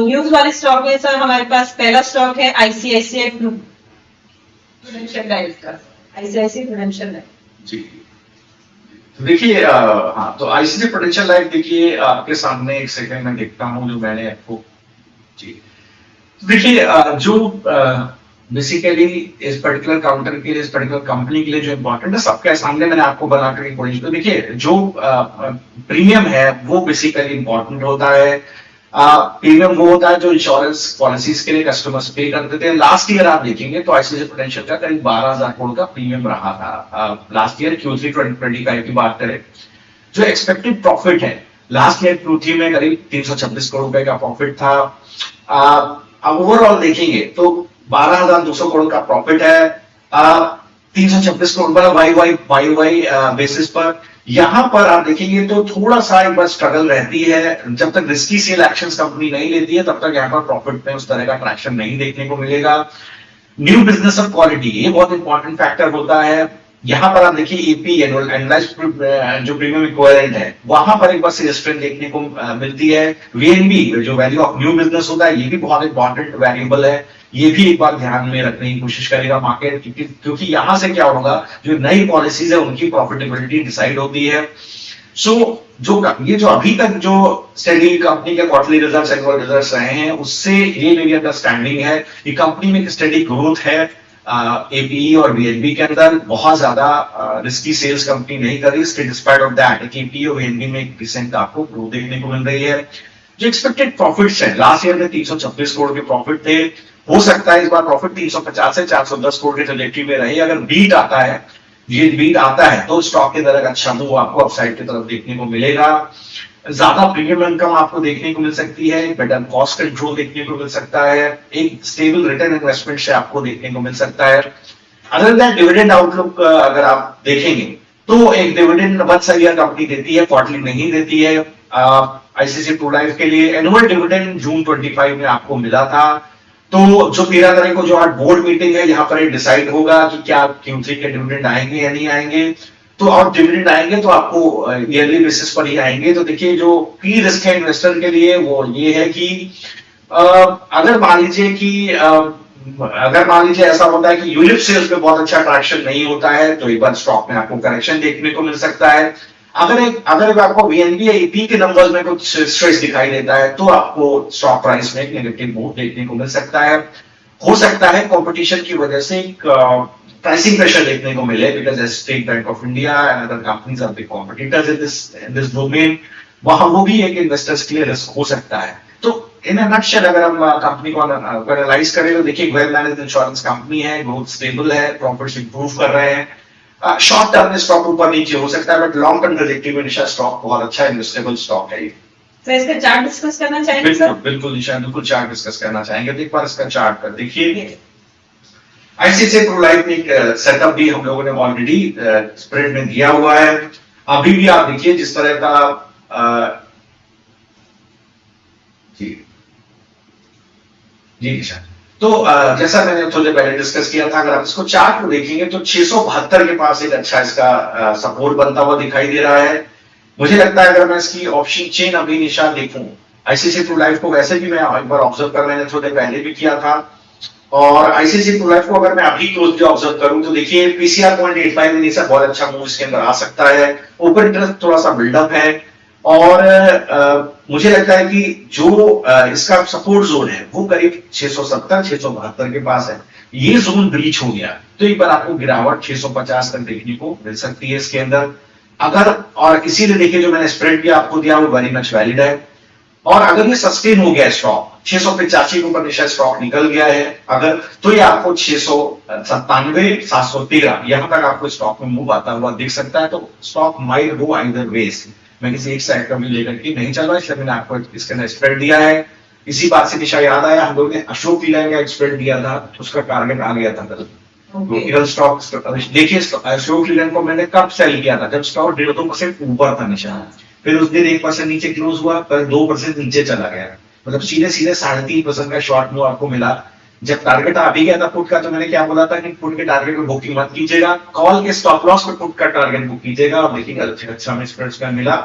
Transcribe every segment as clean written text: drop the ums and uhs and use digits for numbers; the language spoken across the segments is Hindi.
न्यूज वाले स्टॉक में सर हमारे पास पहला स्टॉक है आईसीआईसीआई प्रूडेंशियल लाइफ का, आईसीआईसीआई प्रूडेंशियल लाइफ। जी तो देखिए हाँ, तो आईसीआईसीआई प्रूडेंशियल लाइफ देखिए आपके सामने एक सेकंड में देखता हूँ जो मैंने आपको जी देखिए जो बेसिकली इस पर्टिकुलर काउंटर के लिए, इस पर्टिकुलर कंपनी के लिए जो इम्पोर्टेंट है सबके सामने मैंने आपको बनाकर एक कोशिश। तो देखिए जो प्रीमियम है वो बेसिकली इम्पोर्टेंट होता है। प्रीमियम वो होता है जो इंश्योरेंस पॉलिसीज के लिए कस्टमर्स पे करते थे। लास्ट ईयर आप देखेंगे तो आईसीआईसीआई प्रूडेंशियल का करीब 12,000 करोड़ का प्रीमियम रहा था। लास्ट ईयर Q3 2025 की बात करें, जो एक्सपेक्टेड प्रॉफिट है लास्ट ईयर Q3 में करीब 326 करोड़ रुपए का प्रॉफिट था। ओवरऑल देखेंगे तो 12,200 करोड़ का प्रॉफिट है। 326 करोड़ वाई बेसिस पर। यहां पर आप देखेंगे तो थोड़ा सा एक बार स्ट्रगल रहती है। जब तक रिस्की सेल एक्शंस कंपनी नहीं लेती है तब तक यहाँ पर प्रॉफिट में उस तरह का ट्रैक्शन नहीं देखने को मिलेगा। न्यू बिजनेस ऑफ क्वालिटी ये बहुत इंपॉर्टेंट फैक्टर होता है। यहां पर आप देखिए एपी एनुअलाइज्ड जो प्रीमियम इक्विवेलेंट है वहां पर एक बार से स्ट्रेंथ देखने को मिलती है। वीएनबी जो वैल्यू ऑफ न्यू बिजनेस होता है ये भी बहुत इंपॉर्टेंट वेरिएबल है। ये भी एक बार ध्यान में रखने की कोशिश करेगा मार्केट, क्योंकि यहां से क्या होगा, जो नई पॉलिसीज है उनकी प्रॉफिटेबिलिटी डिसाइड होती है। सो ये जो अभी तक जो स्टडी कंपनी के क्वार्टरली रिजल्ट्स एनुअल रिजल्ट्स रहे हैं उससे ये मेरी अंडरस्टैंडिंग है कि कंपनी में स्टडी ग्रोथ है। एपीई और वीएनबी के अंदर बहुत ज्यादा रिस्की सेल्स कंपनी नहीं कर रही। डिस्पाइट ऑफ दैट एपीई और वीएनबी में एक रिसेंट आपको ग्रोथ देखने को मिल रही है। जो एक्सपेक्टेड प्रॉफिट्स है लास्ट ईयर में 326 करोड़ के प्रॉफिट थे, हो सकता है इस बार प्रॉफिट 350 से 410 करोड़ के ट्रैजेक्टरी में रहे। अगर बीट आता है, ये बीट आता है तो स्टॉक के अंदर अच्छा मूव आपको अपसाइड की तरफ देखने को मिलेगा। ज्यादा प्रीमियम इनकम आपको देखने को मिल सकती है, बेटर कॉस्ट कंट्रोल देखने को मिल सकता है, एक स्टेबल रिटर्न इन्वेस्टमेंट से आपको देखने को मिल सकता है। अदर देन डिविडेंड आउटलुक अगर आप देखेंगे तो एक dividend once a year company देती है, क्वार्टरली नहीं देती है। आईसीआईसीआई प्रू लाइफ के लिए एनुअल डिविडेंड जून 25 में आपको मिला था। तो जो 13 तारीख को जो आज बोर्ड मीटिंग है यहाँ पर डिसाइड होगा कि क्या Q3 के डिविडेंड आएंगे या नहीं आएंगे। तो और डिविडेंड आएंगे तो आपको ईयरली बेसिस पर ही आएंगे। तो देखिए जो की रिस्क है इन्वेस्टर के लिए वो ये है कि अगर मान लीजिए ऐसा होता है कि यूलिप सेल्स पे बहुत अच्छा ट्रैक्शन नहीं होता है तो एक बार स्टॉक में आपको करेक्शन देखने को मिल सकता है। अगर आपको वीएनबी या ईपी के नंबर्स में कुछ स्ट्रेस दिखाई देता है तो आपको स्टॉक प्राइस में एक नेगेटिव मूव देखने को मिल सकता है। हो सकता है कंपटीशन की वजह से प्राइसिंग प्रेशर देखने को मिले, because State Bank of India and other companies are big competitors in this domain. वहां वो भी एक इन्वेस्टर्स के लिए रिस्क हो सकता है। तो इन अ नटशेल अगर हम कंपनी को एनालाइज करें तो देखिए वेल मैनेज्ड इंश्योरेंस कंपनी है, ग्रोथ स्टेबल है, प्रॉफिट्स इंप्रूव कर रहे हैं। शॉर्ट टर्म में स्टॉक ऊपर नीचे हो सकता है बट लॉन्ग टर्म ट्रैजेक्टरी में निशा स्टॉक बहुत अच्छा इन्वेस्टेबल स्टॉक है। तो इसका चार्ट डिस्कस करना चाहेंगे सर? बिल्कुल निशा, बिल्कुल चार्ट डिस्कस करना चाहेंगे। तो एक बार इसका चार्ट पर देखिए। आईसीआईसीआई प्रू लाइफ में एक सेटअप भी हम लोगों ने ऑलरेडी स्प्रेड में दिया हुआ है। अभी भी आप देखिए जिस तरह का जी निशा, तो जैसा मैंने थोड़ी पहले डिस्कस किया था, अगर आप इसको चार्ट को देखेंगे तो 672 के पास एक अच्छा इसका सपोर्ट बनता हुआ दिखाई दे रहा है। मुझे लगता है अगर मैं इसकी ऑप्शन चेन अभी निशा देखूं, आईसीआईसीआई प्रू लाइफ को वैसे भी मैं एक बार ऑब्जर्व कर, मैंने थोड़े पहले भी किया था, और आईसीआईसीआई प्रू लाइफ को अगर मैं अभी क्लोजली ऑब्जर्व करूं तो देखिए पीसीआर 0.85 में निशा बहुत अच्छा मूव इसके अंदर आ सकता है। ओपन इंटरेस्ट थोड़ा सा बिल्डअप है और मुझे लगता है कि जो इसका सपोर्ट जोन है वो करीब 670-672 के पास है। ये जोन ब्रीच हो गया तो एक बार आपको गिरावट 650 तक देखने को मिल सकती है इसके अंदर। अगर और इसीलिए देखिए जो मैंने स्प्रेड भी आपको दिया वो वेरी मच वैलिड है। और अगर ये सस्टेन हो गया स्टॉक 685 के ऊपर निशा स्टॉक निकल गया है अगर, तो ये आपको 697-713 यहां तक आपको स्टॉक में मूव आता हुआ दिख सकता है। तो stock might go either ways. मैं किसी एक साइड का भी लेकर के नहीं चल रहा, इसलिए मैंने आपको इसके अंदर स्प्रेड दिया है। इसी बात से निशा याद आया, हम लोग ने अशोक लीलैंड का स्प्रेड दिया था, उसका टारगेट आ गया था कल। स्टॉक देखिए अशोक लीलैंड को मैंने कब सेल किया था, जब स्टॉक 1.5% ऊपर था निशा, फिर उस दिन 1% नीचे क्लोज हुआ, पर 2% नीचे चला गया, मतलब सीधे 3.5% का शॉर्ट मूव आपको मिला। जब टारगेट आ भी गया था पुट का तो मैंने क्या बोला था कि पुट के टारगेट में बुकिंग मत कीजिएगा, कॉल के स्टॉप लॉस पे पुट का टारगेट बुक कीजिएगा। और देखिए अच्छा हमें स्प्रेड्स का मिला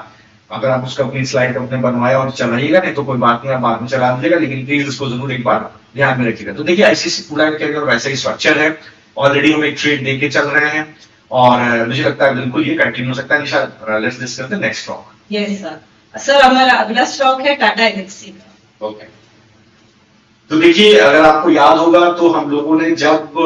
अगर आप उसका अपनी स्लाइड अपने बनवाया और चलाइएगा, नहीं तो कोई बात नहीं, आप बाद में चला दीजिएगा, लेकिन प्लीज इसको जरूर एक बार ध्यान में रखिएगा। तो देखिए आईसीआईसी पूरा के अंदर वैसा ही स्ट्रक्चर है, ऑलरेडी हम एक ट्रेड देके चल रहे हैं और मुझे लगता है बिल्कुल ये कंटिन्यू हो सकता है। Nisha, let's discuss the next stock. Yes sir. Sir हमारा अगला स्टॉक है टाटा एल्क्सी का। ओके, तो देखिए अगर आपको याद होगा तो हम लोगों ने जब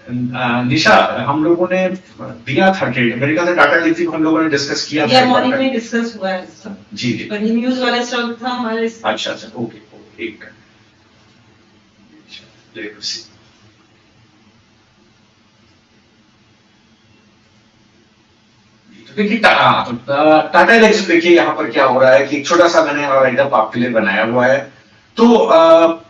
निशा हम लोगों ने दिया था ट्रेड, मेरे ख्याल से टाटा एल्क्सी को हम लोगों ने डिस्कस किया ये मॉर्निंग में डिस्कस हुआ है सर। जी जी, पर ये न्यूज़ वाला स्टॉक था हमारे। अच्छा अच्छा, ओके ओके, एक मिनट। देखिए टाटा एल्क्सी, देखिए यहाँ पर क्या हो रहा है कि एक छोटा सा मैंने राइटअप आपके लिए बनाया हुआ है। तो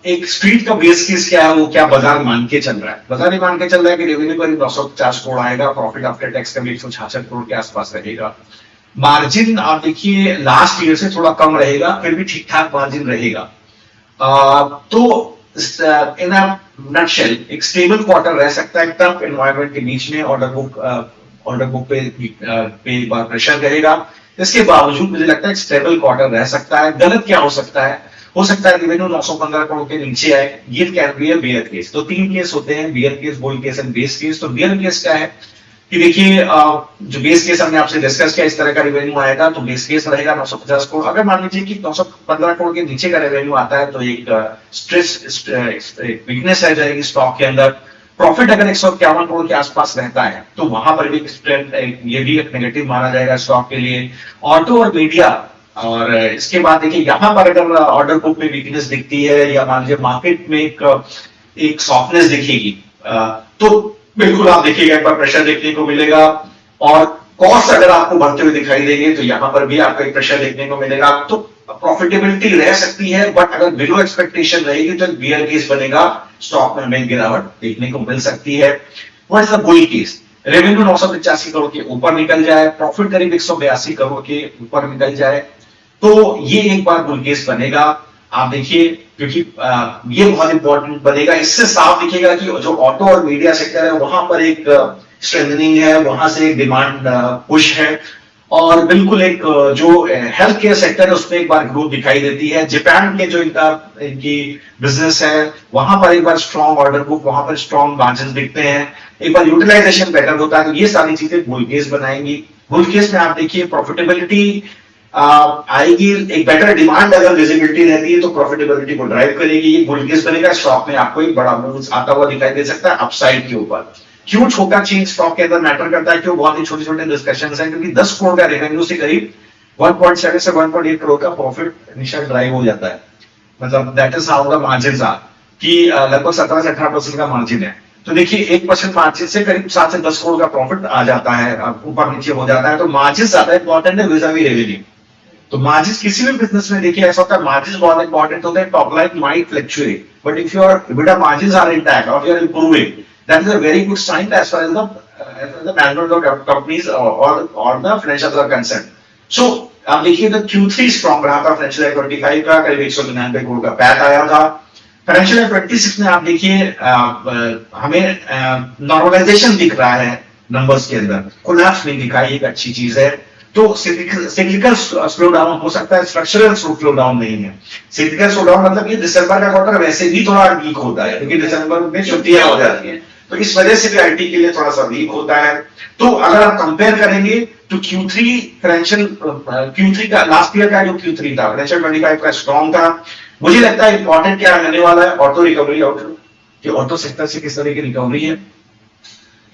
एक स्ट्रीट का बेस केस क्या है, वो क्या बाजार मान के चल रहा है? बाजार ये मान के चल रहा है कि रेवेन्यू करीब 950 करोड़ आएगा, प्रॉफिट आफ्टर टैक्स का भी 166 करोड़ के आसपास रहेगा। मार्जिन आप देखिए लास्ट ईयर से थोड़ा कम रहेगा, फिर भी ठीक ठाक मार्जिन रहेगा। तो इन अ नटशेल एक स्टेबल क्वार्टर रह सकता है टफ एनवायरनमेंट के बीच में। ऑर्डर बुक पे एक बार प्रेशर रहेगा, इसके बावजूद मुझे लगता है स्टेबल क्वार्टर रह सकता है। गलत क्या हो सकता है? हो सकता है रेवेन्यू 915 करोड़ के नीचे आए, ये कैन बी है बेयर केस। तो तीन केस होते हैं, bear case, bull case and base case. तो बेयर केस क्या है कि देखिए जो बेस केस हमने आपसे डिस्कस किया, इस तरह का रेवेन्यू आएगा तो बेस केस रहेगा 950 करोड़। अगर मान लीजिए कि 915 करोड़ के नीचे का रेवेन्यू आता है तो एक स्ट्रेस वीकनेस रह जाएगी स्टॉक के अंदर। प्रॉफिट अगर 151 करोड़ के आसपास रहता है तो वहां पर भी ये भी एक नेगेटिव माना जाएगा स्टॉक के लिए। ऑटो और मीडिया, और इसके बाद देखिए यहां पर अगर ऑर्डर बुक में वीकनेस दिखती है या मान लीजिए मार्केट में एक सॉफ्टनेस दिखेगी, तो बिल्कुल आप देखिएगा एक बार प्रेशर देखने को मिलेगा। और कॉस्ट अगर आपको बढ़ते हुए दिखाई देंगे तो यहां पर भी आपको एक प्रेशर देखने को मिलेगा। तो प्रॉफिटेबिलिटी रह सकती है, बट अगर बिलो एक्सपेक्टेशन रहेगी तो बियर केस बनेगा, स्टॉक में हमें गिरावट देखने को मिल सकती है। What is the bull case? Revenue 985 crore के ऊपर निकल जाए, प्रॉफिट करीब 182 करोड़ के ऊपर निकल जाए, तो ये एक बार बुल केस बनेगा। आप देखिए, क्योंकि ये बहुत इंपॉर्टेंट बनेगा। इससे साफ दिखेगा कि जो ऑटो और मीडिया सेक्टर है वहां पर एक स्ट्रेंथनिंग है, वहां से एक डिमांड पुश है। और बिल्कुल एक जो हेल्थ केयर सेक्टर है उसमें एक बार ग्रोथ दिखाई देती है। जापान के जो इनकी बिजनेस है वहां पर एक बार स्ट्रॉन्ग ऑर्डर बुक, वहां पर स्ट्रॉन्ग मार्जिन दिखते हैं, एक बार यूटिलाइजेशन बेटर होता है। तो ये सारी चीजें बुल केस बनाएंगी। बुल केस में आप देखिए प्रॉफिटेबिलिटी आएगी, एक बेटर डिमांड अगर विजिबिलिटी रहती है तो प्रॉफिटेबिलिटी को ड्राइव करेगी। ये बुल केस बनेगा, स्टॉक में आपको एक बड़ा मूव आता हुआ दिखाई दे सकता है अपसाइड के ऊपर। क्यों छोटा चेंज स्टॉक के अंदर मैटर करता है? क्यों? बहुत ही छोटे छोटे डिस्कशंस हैं, क्योंकि 10 करोड़ का रेवेन्यू से करीब 1.7 से 1.8 करोड़ का प्रॉफिट इनिशियल ड्राइव हो जाता है। मतलब that is how the margins are, कि लगभग 17 से 18% का मार्जिन है। तो देखिए 1% मार्जिन से करीब 7 से 10 करोड़ का प्रॉफिट आ जाता है, ऊपर नीचे हो जाता है। तो मार्जिन ज्यादा इंपॉर्टेंट है विज़ावी रेवेन्यू। तो मार्जिन किसी भी बिजनेस में देखिए ऐसा होता है, मार्जिन बहुत इंपॉर्टेंट होते हैं। Top line might fluctuate, but if your EBITDA margins are intact or you are improving, that is a very good sign as far as the management of companies or the financials are concerned. So आप देखिए तो Q3 स्ट्रॉन्ग रहा था, फाइनेंशियल ईयर 25 का करीब 199 करोड़ का पैट आया था। फाइनेंशियल ईयर 26 में आप देखिए हमें नॉर्मलाइजेशन दिख रहा है नंबर्स के अंदर, कोलैप्स नहीं दिखा, एक अच्छी चीज है। तो सिग्निफिकेंट स्लो डाउन हो सकता है, स्ट्रक्चरल स्लो डाउन नहीं है। सिग्निफिकेंट स्लो डाउन मतलब ये दिसंबर का क्वार्टर वैसे भी थोड़ा वीक होता है, क्योंकि दिसंबर में छुट्टियां हो जाती हैं, तो इस वजह से भी आईटी के लिए थोड़ा सा वीक होता है। तो अगर आप कंपेयर करेंगे तो Q3 का लास्ट ईयर का जो Q3 था फाइनेंशियल 25 का स्ट्रॉन्ग था। मुझे लगता है इंपॉर्टेंट क्या रहने वाला है, ऑटो रिकवरी आउटलुक, कि ऑटो सेक्टर से किस तरह की रिकवरी है।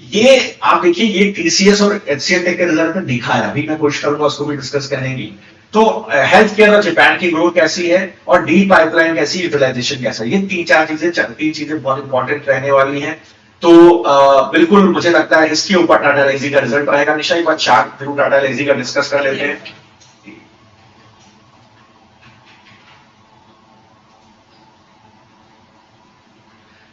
ये आप देखिए ये TCS और HCL के रिजल्ट में दिखा है, अभी मैं कोशिश करूंगा उसको भी डिस्कस करने की। तो हेल्थ केयर और जापान की ग्रोथ कैसी है और डी पाइपलाइन कैसी, यूटिलाइजेशन कैसा, ये तीन चीजें बहुत इंपॉर्टेंट रहने वाली हैं। तो बिल्कुल मुझे लगता है इसके ऊपर टाटा एल्क्सी का रिजल्ट आएगा। निशा एक bar chart through Tata Elxsi का डिस्कस कर लेते हैं।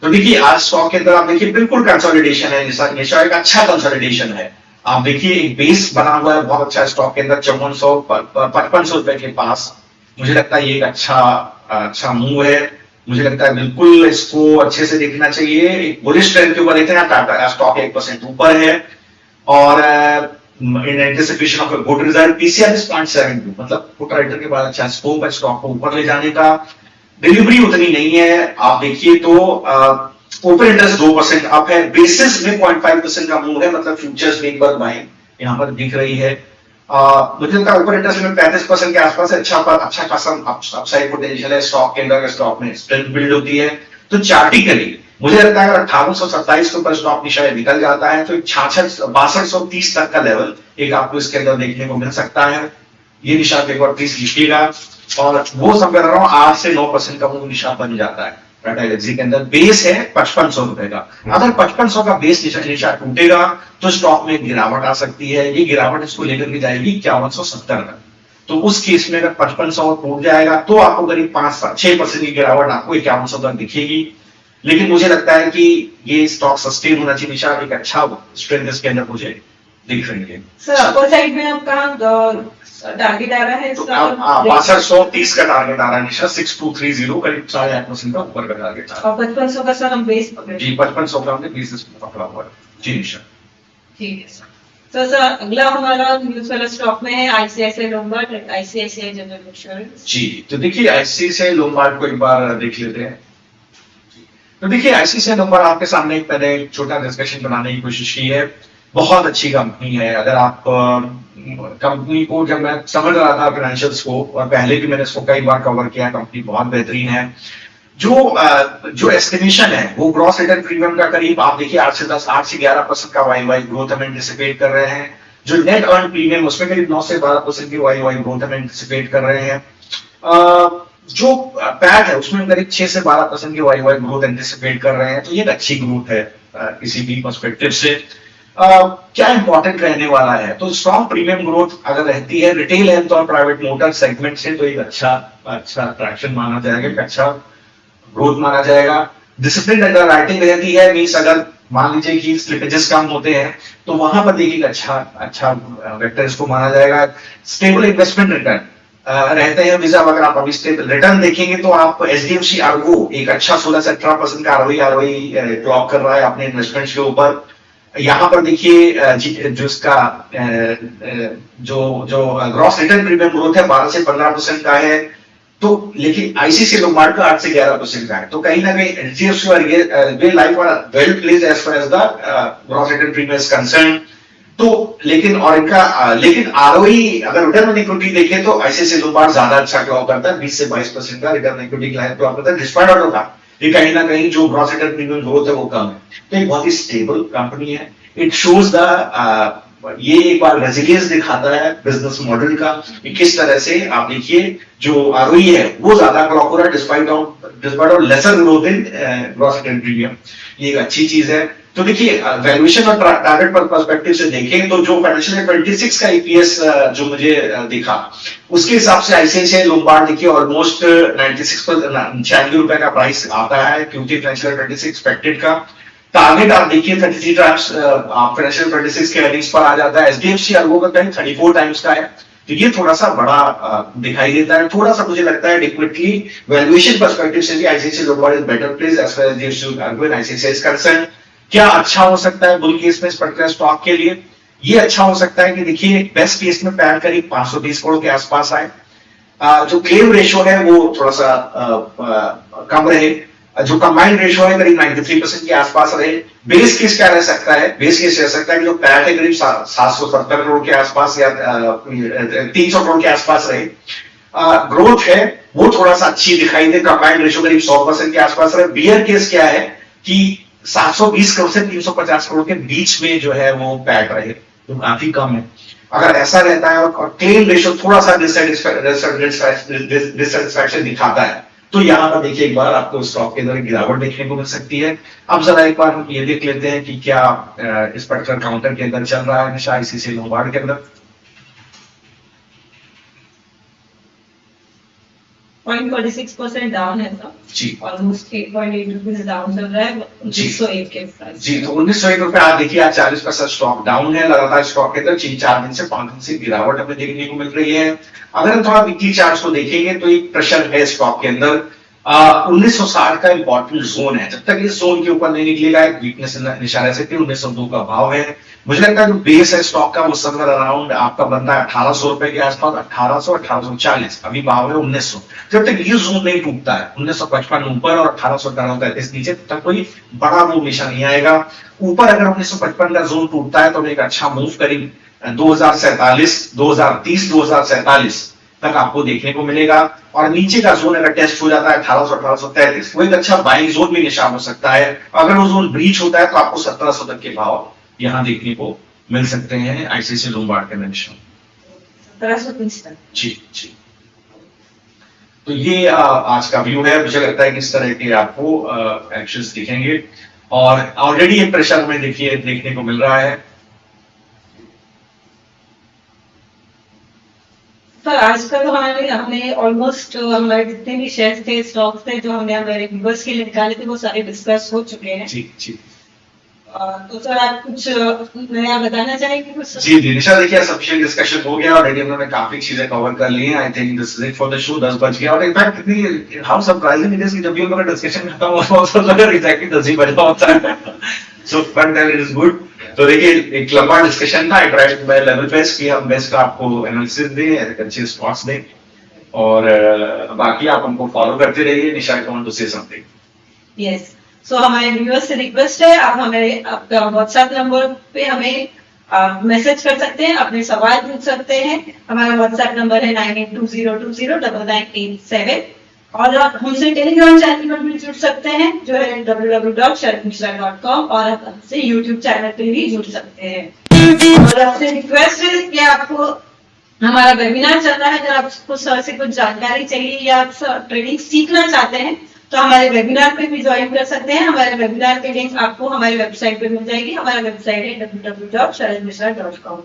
तो देखिए आज स्टॉक के अंदर आप देखिए बिल्कुल कंसोलिडेशन है, निशा एक अच्छा कंसोलिडेशन है। आप देखिए एक बेस बना हुआ है बहुत अच्छा स्टॉक के अंदर 5455 रुपए के पास। मुझे लगता है ये एक अच्छा मूव है। मुझे लगता है बिल्कुल इसको अच्छे से देखना चाहिए। एक बुलिश ट्रेंड के ऊपर देखते हैं, टाटा स्टॉक 1% ऊपर है। और in anticipation of a good result. PCR is 0.72, मतलब पुट राइटर के बाद अच्छा स्कोप है स्टॉक को ऊपर ले जाने का। डिलीवरी उतनी नहीं है, आप देखिए तो ओपन इंटरेस्ट 2% अप है, बेसिस में 0.5% का मूव है, मतलब फ्यूचर्स में एक बार बाइंग यहाँ पर दिख रही है। मुझे लगता है ओपन इंटरेस्ट में 35% के आसपास है, अच्छा खासा अपसाइड पोटेंशियल है स्टॉक के अंदर, स्टॉक में स्ट्रेंथ बिल्ड होती है। तो चार्टिकली मुझे लगता है अगर 1827 के ऊपर स्टॉक निशान निकल जाता है तो 6230 तक का लेवल एक आपको इसके अंदर देखने को मिल सकता है। ये निशान एक बार प्लीज लिखिएगा, और वो समझ रहा हूँ 8 से 9% का वो निशान बन जाता है। टाटा एलएक्सी के अंदर बेस है 5500 रुपए का, अगर 5500 का बेस निशान टूटेगा तो स्टॉक में गिरावट आ सकती है। ये गिरावट इसको लेकर के जाएगी 5170 तक। तो उस केस में अगर 5500 टूट जाएगा तो आपको करीब 5-6% की गिरावट आपको 5100 तक दिखेगी। लेकिन मुझे लगता है कि ये स्टॉक सस्टेन होना चाहिए, निशान एक अच्छा स्ट्रेंथ इसके अंदर मुझे दिख रही है। सर अपर साइड में आप कहाँ टारगेट आ रहा है? 6230 का टारगेट आ रहा है निशा, 6230 करीब 8.5% का ऊपर का टारगेट आ रहा और 5500 का सर हम बेस पकड़े है जी। 5500 का हमने बेसिस पकड़ा हुआ है जी निशा। ठीक है सर। सर अगला हमारा न्यूज वाला स्टॉक में है ICICI Lombard, ICICI general insurance ji. तो देखिए आईसीआईसीआई लोम्बार्ड को एक बार देख लेते हैं। तो देखिए आईसीआईसीआई लोम्बार्ड आपके सामने एक मैंने छोटा डिस्कशन बनाने की कोशिश की है। बहुत अच्छी कंपनी है। अगर आप कंपनी को, जब मैं समझ रहा था फाइनेंशियल्स को, और पहले भी मैंने इसको कई बार कवर किया, कंपनी बहुत बेहतरीन है। जो एस्टिमेशन है वो ग्रॉस रिटर्न प्रीमियम का करीब आप देखिए 8 से 11% का वाई ग्रोथ हम एंटिसिपेट कर रहे हैं। जो नेट अर्न प्रीमियम उसमें करीब 9 से 12% की वाई ग्रोथ हम एंटिसिपेट कर रहे हैं। जो पैट है उसमें करीब 6 से 12% की वाई ग्रोथ एंटिसिपेट कर रहे हैं। तो ये एक अच्छी ग्रोथ है किसी भी पर्सपेक्टिव से। क्या इंपॉर्टेंट रहने वाला है, तो स्ट्रॉन्ग प्रीमियम ग्रोथ अगर रहती है रिटेल हेल्थ और प्राइवेट मोटर सेगमेंट से, तो एक अच्छा ट्रैक्शन माना जाएगा, एक अच्छा ग्रोथ माना जाएगा। डिसिप्लिन अंडरराइटिंग रहती है, मींस अगर मान लीजिए कि स्लिपेजेस कम होते हैं तो वहां पर देखिए अच्छा वेक्टर इसको माना जाएगा। स्टेबल इन्वेस्टमेंट रिटर्न रहते हैं विजा। अगर आप अभी स्टेबल रिटर्न देखेंगे तो आप एचडीएफसी अर्गो एक अच्छा 16 से 18% का आरओई क्लॉक कर रहा है अपने इन्वेस्टमेंट्स के ऊपर। यहाँ पर देखिए जो इसका जो ग्रॉस रिटर्न प्रीमियम ग्रोथ है 12 से 15% का है। तो लेकिन आईसीआईसीआई लोम्बार्ड का 8 से 11% का है। तो कहीं ना कहीं एचडीएफसी और वे life are well placed as far as the gross return premium is concern. तो लेकिन आरओई अगर रिटर्न ऑन इक्विटी देखें तो आईसीआईसीआई लोम्बार्ड ज्यादा अच्छा क्लॉक करता है, 20 से 22% का रिटर्न इक्विटी क्लॉक करता है, डिस्पाइट ऑफ दैट ये कहीं ना कहीं जो ग्रॉस रिटर्न प्रीमियम ग्रोथ है वो कम है। तो एक बहुत ही स्टेबल कंपनी है। इट शोज द ये एक बार रेजिलियंस दिखाता है बिजनेस मॉडल का कि किस तरह से आप देखिए जो आरओई है वो ज्यादा क्लॉक हो रहा है despite of lesser growth in gross return premium. ये एक अच्छी चीज है। तो देखिए वैल्यूएशन और टारगेट पर पर्सपेक्टिव से देखें तो जो फाइनेंशियल 26 का ईपीएस जो मुझे दिखा उसके हिसाब से आईसीआईसीआई लोम्बार्ड देखिए ऑलमोस्ट 96 रुपए का प्राइस आता है क्योंकि फाइनेंशियल 26 एक्सपेक्टेड का। टारगेट आप देखिए 33 टाइम्स आप फाइनेंशियल 26 के अर्निंग्स पर आ जाता है। एचडीएफसी अर्गो का कहीं 34 टाइम्स का है। तो ये थोड़ा सा बड़ा दिखाई देता है। थोड़ा सा मुझे लगता है एडिक्वेटली वैल्यूएशन पर्सपेक्टिव से भी ICICI Lombard is better place as far as HDFC Ergo and ICICI is concerned. क्या अच्छा हो सकता है बुल केस में इस पर्टिकुलर स्टॉक के लिए? ये अच्छा हो सकता है कि देखिए बेस्ट केस में पैर करीब 520 करोड़ के आसपास आए। जो क्लेम रेशियो है वो थोड़ा सा कम रहे। जो कंबाइंड रेशियो है करीब 93% के आसपास रहे। बेस केस क्या रह सकता है? बेस केस रह सकता है कि जो पैट है करीब 770 करोड़ के आसपास या 300 करोड़ के आसपास रहे। ग्रोथ है वो थोड़ा सा अच्छी दिखाई दे, कंबाइंड रेशियो करीब 100% के आसपास रहे। बियर केस क्या है कि 720 करोड़ से 350 करोड़ के बीच में जो है वो पैट रहे, तो काफी कम है। अगर ऐसा रहता है और क्लेम रेशियो थोड़ा सा डिससेटिस्फैक्शन दिखाता है तो यहां पर देखिए एक बार आपको स्टॉक के अंदर गिरावट देखने को मिल सकती है। अब जरा एक बार हम ये देख लेते हैं कि क्या इस पर्टिकुलर काउंटर के अंदर चल रहा है हमेशा आईसीआईसीआई लोम्बार्ड के अंदर। 0.46% डाउन है सर जी, ऑलमोस्ट 8.8 रुपीज डाउन चल रहा है 1901 के प्राइस। जी, तो 1901 रुपए आप देखिए आज 40% स्टॉक डाउन है। लगातार स्टॉक के अंदर 4 दिन से 5 दिन से गिरावट हमें देखने को मिल रही है। अगर हम थोड़ा वीकली चार्ट को देखेंगे तो एक प्रेशर है स्टॉक के अंदर। 1960 का इंपॉर्टेंट जोन है, जब तक इस जोन के ऊपर नहीं निकलेगा एक वीकनेस निशान रह सकती है। 1902 का भाव है। मुझे लगता है जो बेस है स्टॉक का वो समवेयर अराउंड आपका बनता है 1800 रुपए के आसपास, 1840, अभी भाव है 1900। जब तक ये जोन नहीं टूटता है 1955 ऊपर और 1833 नीचे, तब तक कोई बड़ा मूव हमेशा नहीं आएगा। ऊपर अगर 1955 का जोन टूटता है तो एक अच्छा मूव करीब 2030-2047 तक आपको देखने को मिलेगा। और नीचे का जोन अगर टेस्ट हो जाता है 1833, वो एक अच्छा बाइंग जोन भी निशान हो सकता है। अगर वो जोन ब्रीच होता है तो आपको 1700 तक के भाव यहां देखने को मिल सकते हैं आईसीआईसीआई लोम्बार्ड के मेंशन। 1730 तक। जी जी। तो ये आज का व्यू है। मुझे लगता है कि इस तरह के आपको एक्शंस दिखेंगे और ऑलरेडी एक प्रेशर हमें देखने को मिल रहा है। पर आजकल तो हमने ऑलमोस्ट हमारे जितने भी शेयर थे, स्टॉक्स थे जो हमने हमारे व्यूअर्स के लिए निकाले थे, वो सारे डिस्कस हो चुके हैं। जी जी। तो सर आप कुछ नया बताना चाहेंगे कुछ? जी निशा, देखिए सफिशिएंट डिस्कशन हो गया ऑलरेडी, हमने काफी चीजें कवर कर ली हैं। I think this is it for the show. 10 बज गया और इनफैक्ट इतनी हाउ सरप्राइजिंग इट इज कि जब भी हम लोग डिस्कशन खत्म होता है तो लगा एग्जैक्टली 10 ही बजा होता है। So but it is good. तो देखिए एक लंबा डिस्कशन था। I tried by level best कि हम बेस्ट का आपको एनालिसिस दें, अच्छे स्पॉट्स दें और बाकी आप हमको फॉलो करते रहिए। Nisha, I want to say something. Yes, so हमारे व्यूअर्स से रिक्वेस्ट है, आप हमें आपका व्हाट्सएप नंबर पे हमें मैसेज कर सकते हैं, अपने सवाल पूछ सकते हैं। हमारा व्हाट्सएप नंबर है 9820209987 और आप हमसे टेलीग्राम चैनल पर भी जुड़ सकते हैं जो है www.sharadmishra.com और आप हमसे यूट्यूब चैनल पे भी जुड़ सकते हैं। और आपसे रिक्वेस्ट है कि आपको हमारा वेबिनार चल रहा है, अगर आपको सर से कुछ जानकारी चाहिए या आप ट्रेडिंग सीखना चाहते हैं तो हमारे वेबिनार पे भी ज्वाइन कर सकते हैं। हमारे वेबिनार की लिंक आपको हमारी वेबसाइट पे मिल जाएगी। हमारा वेबसाइट है www.sharadmishra.com।